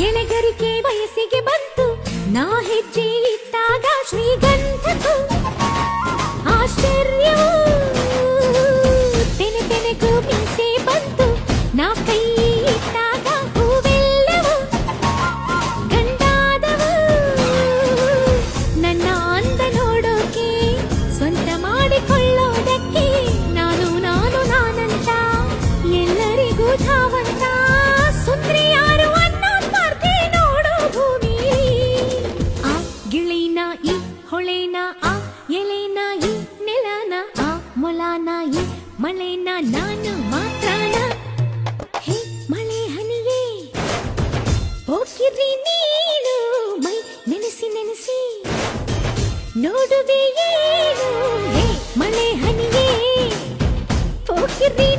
ಎಳೆಗರಿಕೆ ವಯಸ್ಸಿಗೆ ಬಂತು ನಾ ಹೆಜ್ಜೆ ಇಟ್ಟಾಗ ಶ್ರೀಗಂಧಕ್ಕೂ ಆಶ್ಚರ್ಯವೂ ತೆನೆ ತೆನೆಗೂ ಮೀಸೆ ಬಂತು ನಾ ಕೈ ಇಟ್ಟಾಗ ಹೂವೆಲ್ಲವೂ ಗಂಡಾದವು ನನ್ನ ಅಂದ ನೋಡೋಕೆ ಸ್ವಂತ ಮಾಡಿಕೊಳ್ಳೋದಕ್ಕೆ ನಾನು ನಾನು ನಾನಂತ ಎಲ್ಲರಿಗೂ ಧಾವಂತ ಸುಂದ್ರಿ ಯಾರು ಅನ್ನೋ ಸ್ಪರ್ಧೆ ನೋಡೋ ಭೂಮಿ ಆ ಗಿಳಿನ ಈ ಹೊಳೆನ ಆ ಎಲೆನ ಈ ನೆಲನ ಆ ಮೊಲನ ಈ ಮಳೆನ ನಾನು ಮಾತ್ರನ ಹೇ ಮಳೆ ಹನಿಯೇ ಹೋಗಿರಿ ನೀನು ಮೈ ನೆನೆಸಿ ನೆನೆಸಿ ನೋಡುವೆ ಏನು ಹೇ ಮಳೆ ಹನಿಯೇ ಹೋಗಿರಿ